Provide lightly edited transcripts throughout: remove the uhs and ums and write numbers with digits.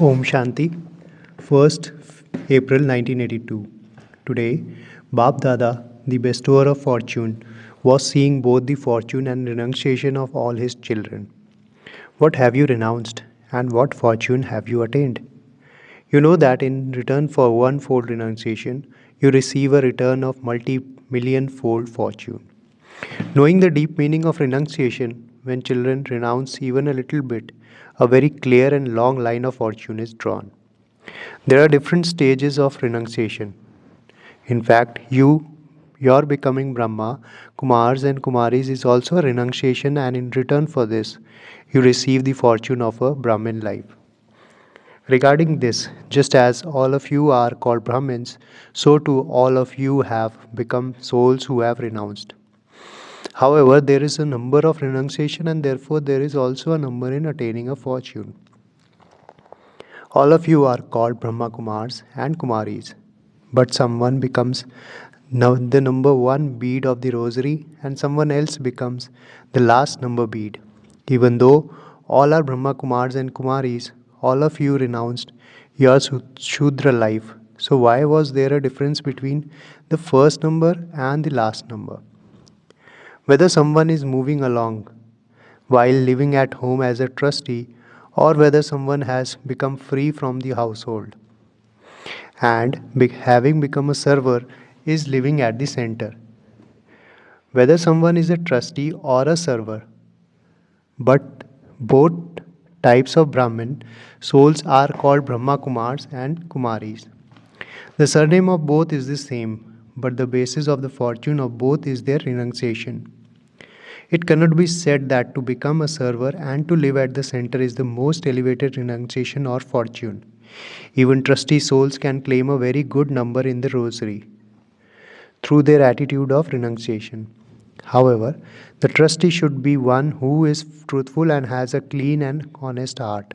Om Shanti, 1st April 1982. Today, Bap Dada, the bestower of fortune, was seeing both the fortune and renunciation of all his children. What have you renounced, and what fortune have you attained? You know that in return for one fold renunciation, you receive a return of multi million fold fortune. Knowing the deep meaning of renunciation, when children renounce even a little bit, a very clear and long line of fortune is drawn. There are different stages of renunciation. In fact, your becoming Brahma, Kumars and Kumaris is also a renunciation, and in return for this, you receive the fortune of a Brahmin life. Regarding this, just as all of you are called Brahmins, so too all of you have become souls who have renounced. However, there is a number of renunciation, and therefore there is also a number in attaining a fortune. All of you are called Brahma Kumars and Kumaris, but someone becomes the number one bead of the rosary, and someone else becomes the last number bead. Even though all are Brahma Kumars and Kumaris, all of you renounced your Shudra life. So, why was there a difference between the first number and the last number? Whether someone is moving along while living at home as a trustee, or whether someone has become free from the household and having become a server is living at the center. Whether someone is a trustee or a server, but both types of Brahmin souls are called Brahma Kumars and Kumaris. The surname of both is the same, but the basis of the fortune of both is their renunciation. It cannot be said that to become a server and to live at the center is the most elevated renunciation or fortune. Even trustee souls can claim a very good number in the rosary through their attitude of renunciation. However, the trustee should be one who is truthful and has a clean and honest heart.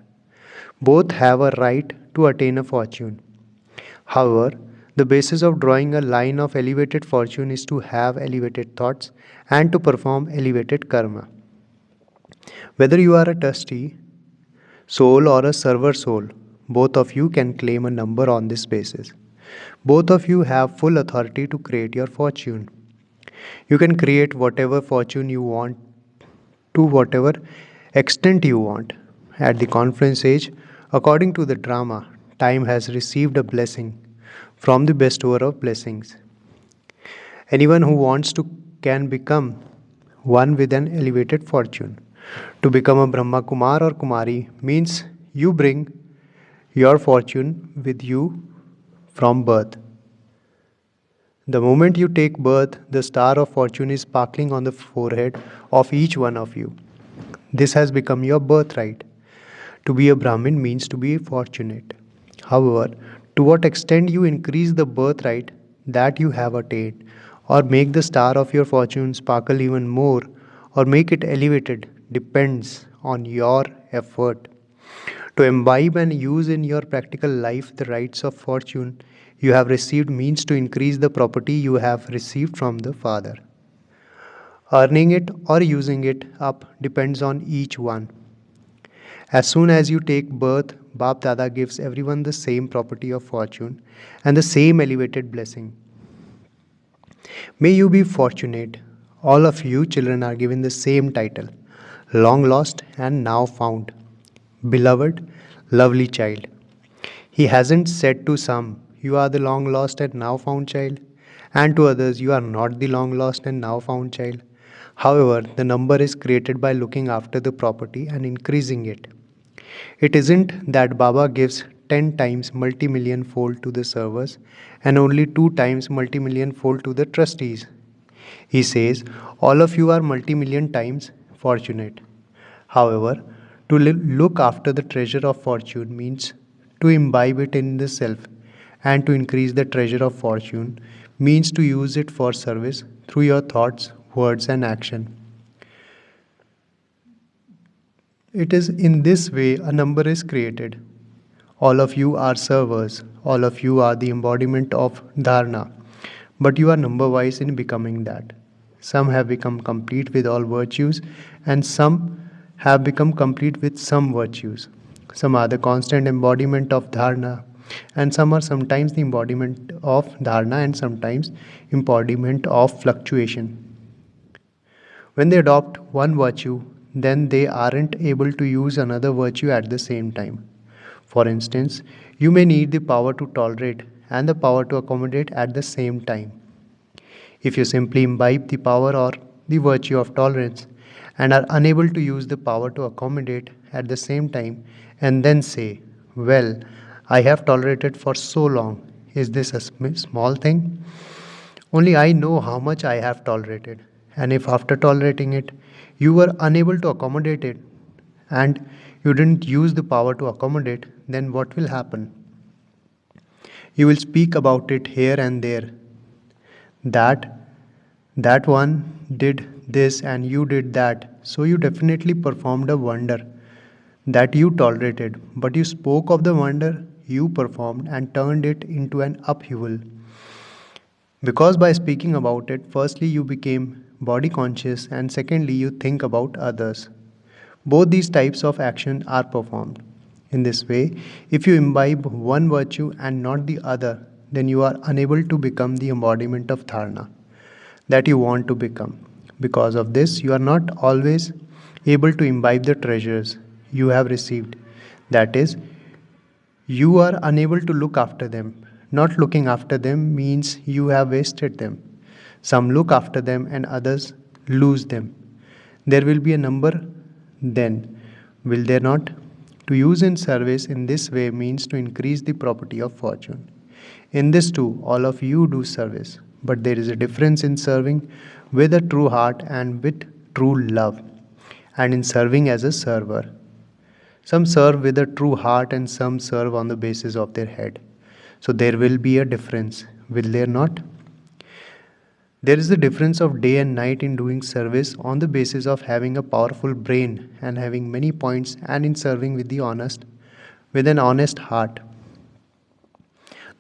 Both have a right to attain a fortune. However, the basis of drawing a line of elevated fortune is to have elevated thoughts and to perform elevated karma. Whether you are a trustee soul or a server soul, both of you can claim a number on this basis. Both of you have full authority to create your fortune. You can create whatever fortune you want to whatever extent you want. At the conference age, according to the drama, time has received a blessing from the bestower of blessings. Anyone who wants to can become one with an elevated fortune. To become a Brahma Kumar or Kumari means you bring your fortune with you from birth. The moment you take birth, the star of fortune is sparkling on the forehead of each one of you. This has become your birthright. To be a Brahmin means to be fortunate. However, to what extent you increase the birthright that you have attained, or make the star of your fortune sparkle even more, or make it elevated, depends on your effort. To imbibe and use in your practical life the rights of fortune you have received means to increase the property you have received from the Father. Earning it or using it up depends on each one. As soon as you take birth, Bap Dada gives everyone the same property of fortune and the same elevated blessing. May you be fortunate. All of you children are given the same title, long lost and now found. Beloved, lovely child. He hasn't said to some, you are the long lost and now found child, and to others, you are not the long lost and now found child. However, the number is created by looking after the property and increasing it. It isn't that Baba gives 10 times multi-million fold to the servers and only 2 times multi-million fold to the trustees. He says, all of you are multi-million times fortunate. However, to look after the treasure of fortune means to imbibe it in the self, and to increase the treasure of fortune means to use it for service through your thoughts, words, and action. It is in this way a number is created. All of you are servers, all of you are the embodiment of dharana, but you are number wise in becoming that. Some have become complete with all virtues, and some have become complete with some virtues. some are the constant embodiment of dharana, and some are sometimes the embodiment of dharana and sometimes embodiment of fluctuation. When they adopt one virtue, then they aren't able to use another virtue at the same time. For instance, you may need the power to tolerate and the power to accommodate at the same time. If you simply imbibe the power or the virtue of tolerance and are unable to use the power to accommodate at the same time, and then say, "Well, I have tolerated for so long, is this a small thing? Only I know how much I have tolerated. And if after tolerating it, you were unable to accommodate it, and you didn't use the power to accommodate, then what will happen? You will speak about it here and there. That that one did this and you did that, so you definitely performed a wonder that you tolerated, but you spoke of the wonder you performed and turned it into an upheaval. Because by speaking about it, firstly you became body conscious and secondly you think about others. Both these types of action are performed. In this way, if you imbibe one virtue and not the other, then you are unable to become the embodiment of dharana that you want to become. Because of this, you are not always able to imbibe the treasures you have received. That is, you are unable to look after them. Not looking after them means you have wasted them. Some look after them and others lose them. There will be a number then, will there not? To use in service in this way means to increase the property of fortune. In this too, all of you do service, but there is a difference in serving with a true heart and with true love, and in serving as a server. Some serve with a true heart and some serve on the basis of their head. So there will be a difference, will there not? There is a difference of day and night in doing service on the basis of having a powerful brain and having many points and in serving with an honest heart.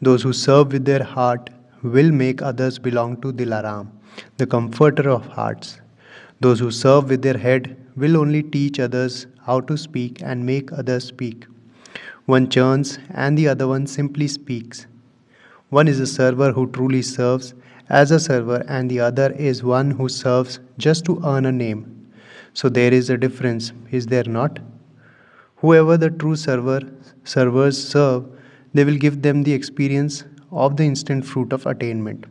Those who serve with their heart will make others belong to Dilaram, the comforter of hearts. Those who serve with their head will only teach others how to speak and make others speak. One churns and the other one simply speaks. One is a server who truly serves as a server, and the other is one who serves just to earn a name. So there is a difference, is there not? Whoever the true servers serve, they will give them the experience of the instant fruit of attainment.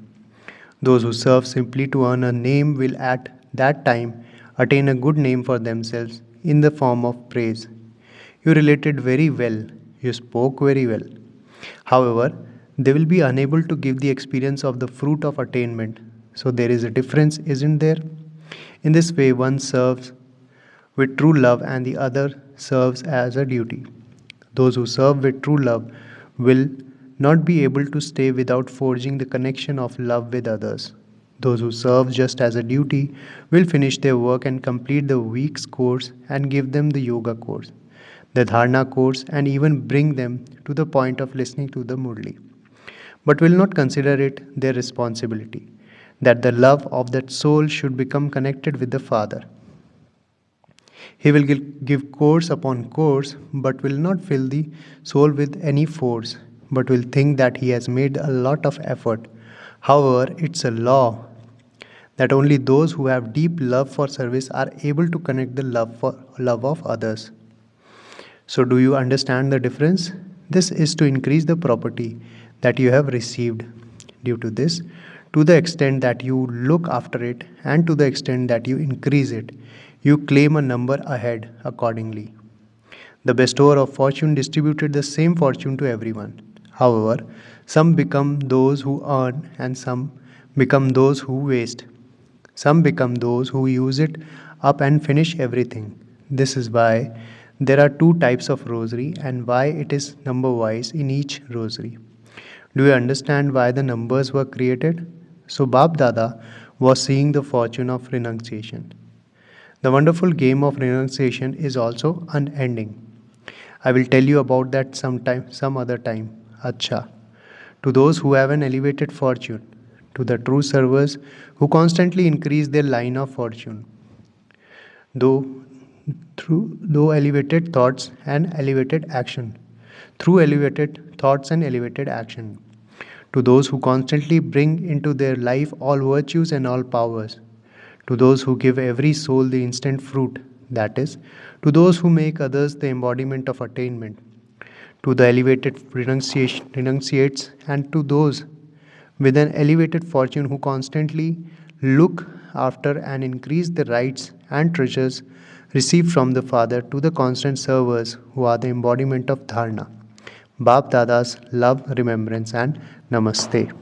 Those who serve simply to earn a name will at that time attain a good name for themselves in the form of praise. You related very well, you spoke very well. However, they will be unable to give the experience of the fruit of attainment. So there is a difference, isn't there? In this way, one serves with true love and the other serves as a duty. Those who serve with true love will not be able to stay without forging the connection of love with others. Those who serve just as a duty will finish their work and complete the week's course and give them the yoga course, the dharana course, and even bring them to the point of listening to the Murli, but will not consider it their responsibility that the love of that soul should become connected with the Father. He will give course upon course, but will not fill the soul with any force, but will think that he has made a lot of effort. However, it's a law that only those who have deep love for service are able to connect the love of others. So do you understand the difference? This is to increase the property that you have received. Due to this, to the extent that you look after it and to the extent that you increase it, you claim a number ahead accordingly. The bestower of fortune distributed the same fortune to everyone. However, some become those who earn and some become those who waste. Some become those who use it up and finish everything. This is why there are two types of rosary and why it is number wise in each rosary. Do you understand why the numbers were created? So Bab Dada was seeing the fortune of renunciation. The wonderful game of renunciation is also unending. I will tell you about that some other time. Acha. To those who have an elevated fortune, to the true servers who constantly increase their line of fortune. Though through low elevated thoughts and elevated action. Through elevated thoughts and elevated action. To those who constantly bring into their life all virtues and all powers. To those who give every soul the instant fruit, that is, to those who make others the embodiment of attainment, to the elevated renunciates, and to those with an elevated fortune who constantly look after and increase the rights and treasures received from the Father, to the constant servers who are the embodiment of Dharna. Bap Dada's love, remembrance, and Namaste.